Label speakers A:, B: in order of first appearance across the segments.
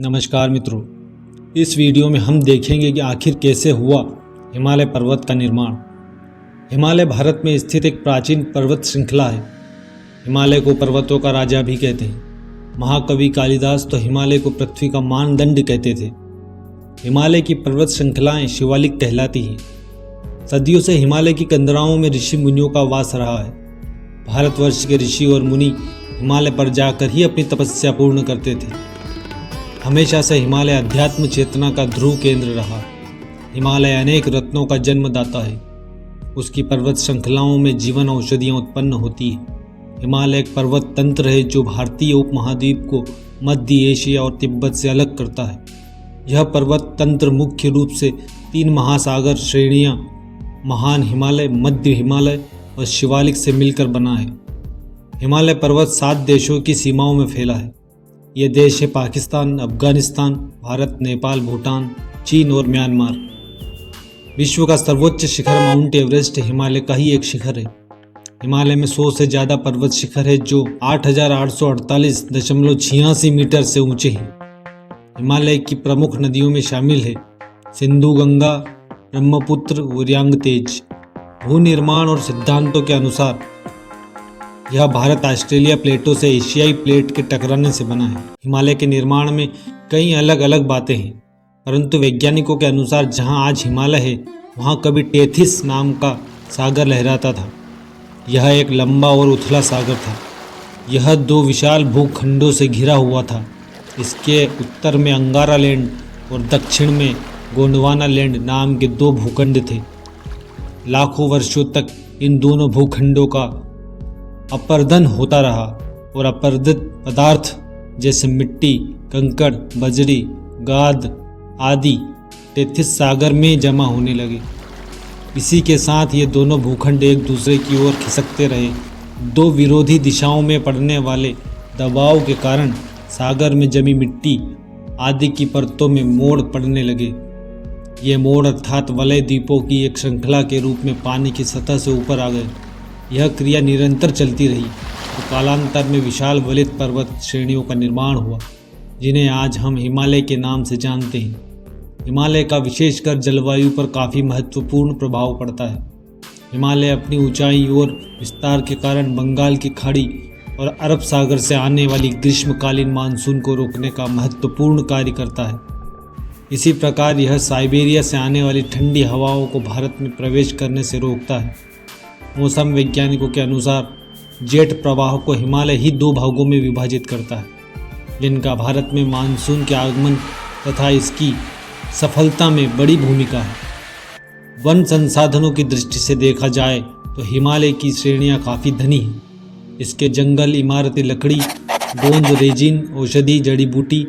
A: नमस्कार मित्रों, इस वीडियो में हम देखेंगे कि आखिर कैसे हुआ हिमालय पर्वत का निर्माण। हिमालय भारत में स्थित एक प्राचीन पर्वत श्रृंखला है। हिमालय को पर्वतों का राजा भी कहते हैं। महाकवि कालिदास तो हिमालय को पृथ्वी का मानदंड कहते थे। हिमालय की पर्वत श्रृंखलाएं शिवालिक कहलाती हैं। सदियों से हिमालय की कंदराओं में ऋषि मुनियों का वास रहा है। भारतवर्ष के ऋषि और मुनि हिमालय पर जाकर ही अपनी तपस्या पूर्ण करते थे। हमेशा से हिमालय अध्यात्म चेतना का ध्रुव केंद्र रहा। हिमालय अनेक रत्नों का जन्मदाता है। उसकी पर्वत श्रृंखलाओं में जीवन औषधियाँ उत्पन्न होती हैं। हिमालय एक पर्वत तंत्र है जो भारतीय उपमहाद्वीप को मध्य एशिया और तिब्बत से अलग करता है। यह पर्वत तंत्र मुख्य रूप से 3 महासागर श्रेणियाँ महान हिमालय, मध्य हिमालय और शिवालिक से मिलकर बना है। हिमालय पर्वत 7 देशों की सीमाओं में फैला है। ये देश है पाकिस्तान, अफगानिस्तान, भारत, नेपाल, भूटान, चीन और म्यांमार। विश्व का सर्वोच्च शिखर माउंट एवरेस्ट हिमालय का ही एक शिखर है। हिमालय में 100 से ज़्यादा पर्वत शिखर है जो 8,848.86 मीटर से ऊंचे हैं। हिमालय की प्रमुख नदियों में शामिल है सिंधु, गंगा, ब्रह्मपुत्र और यांगतेज। भू निर्माण और सिद्धांतों के अनुसार यह भारत ऑस्ट्रेलिया प्लेटों से एशियाई प्लेट के टकराने से बना है। हिमालय के निर्माण में कई अलग अलग बातें हैं, परंतु वैज्ञानिकों के अनुसार जहां आज हिमालय है वहां कभी टेथिस नाम का सागर लहराता था। यह एक लंबा और उथला सागर था। यह 2 विशाल भूखंडों से घिरा हुआ था। इसके उत्तर में अंगारा लैंड और दक्षिण में गोंडवाना लैंड नाम के 2 भूखंड थे। लाखों वर्षों तक इन दोनों भूखंडों का अपर्दन होता रहा और अपरदित पदार्थ जैसे मिट्टी, कंकड़, बजरी, गाद आदि टेथिस सागर में जमा होने लगे। इसी के साथ ये दोनों भूखंड एक दूसरे की ओर खिसकते रहे। 2 विरोधी दिशाओं में पड़ने वाले दबाव के कारण सागर में जमी मिट्टी आदि की परतों में मोड़ पड़ने लगे। ये मोड़ अर्थात वलय द्वीपों की एक श्रृंखला के रूप में पानी की सतह से ऊपर आ गए। यह क्रिया निरंतर चलती रही तो कालांतर में विशाल वलित पर्वत श्रेणियों का निर्माण हुआ, जिन्हें आज हम हिमालय के नाम से जानते हैं। हिमालय का विशेषकर जलवायु पर काफ़ी महत्वपूर्ण प्रभाव पड़ता है। हिमालय अपनी ऊंचाई और विस्तार के कारण बंगाल की खाड़ी और अरब सागर से आने वाली ग्रीष्मकालीन मानसून को रोकने का महत्वपूर्ण कार्य करता है। इसी प्रकार यह साइबेरिया से आने वाली ठंडी हवाओं को भारत में प्रवेश करने से रोकता है। मौसम वैज्ञानिकों के अनुसार जेट प्रवाह को हिमालय ही 2 भागों में विभाजित करता है, जिनका भारत में मानसून के आगमन तथा इसकी सफलता में बड़ी भूमिका है। वन संसाधनों की दृष्टि से देखा जाए तो हिमालय की श्रेणियां काफ़ी धनी हैं। इसके जंगल, इमारती लकड़ी, गोंद, रेजिन, औषधि, जड़ी बूटी,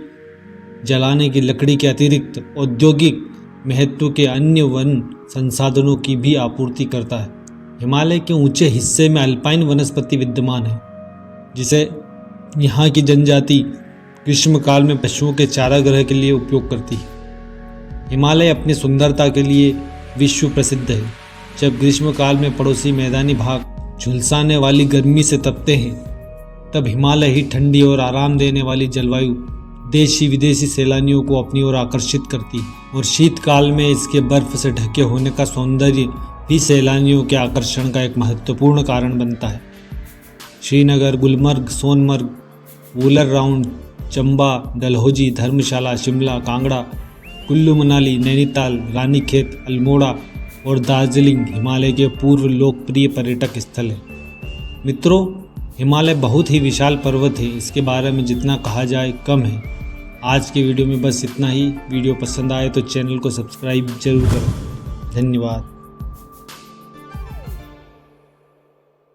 A: जलाने की लकड़ी के अतिरिक्त औद्योगिक महत्व के अन्य वन संसाधनों की भी आपूर्ति करता है। हिमालय के ऊंचे हिस्से में अल्पाइन वनस्पति विद्यमान है, जिसे यहाँ की जनजाति ग्रीष्मकाल में पशुओं के चारागाह के लिए उपयोग करती है। हिमालय अपनी सुंदरता के लिए विश्व प्रसिद्ध है। जब ग्रीष्मकाल में पड़ोसी मैदानी भाग झुलसाने वाली गर्मी से तपते हैं, तब हिमालय ही ठंडी और आराम देने वाली जलवायु देशी विदेशी सैलानियों को अपनी ओर आकर्षित करती है। और शीतकाल में इसके बर्फ से ढके होने का सौंदर्य भी सैलानियों के आकर्षण का एक महत्वपूर्ण कारण बनता है। श्रीनगर, गुलमर्ग, सोनमर्ग, वूलर राउंड, चंबा, डलहौजी, धर्मशाला, शिमला, कांगड़ा, कुल्लू मनाली, नैनीताल, रानीखेत, अल्मोड़ा और दार्जिलिंग हिमालय के पूर्व लोकप्रिय पर्यटक स्थल हैं। मित्रों, हिमालय बहुत ही विशाल पर्वत है। इसके बारे में जितना कहा जाए कम है। आज के वीडियो में बस इतना ही। वीडियो पसंद आए तो चैनल को सब्सक्राइब जरूर करें। धन्यवाद।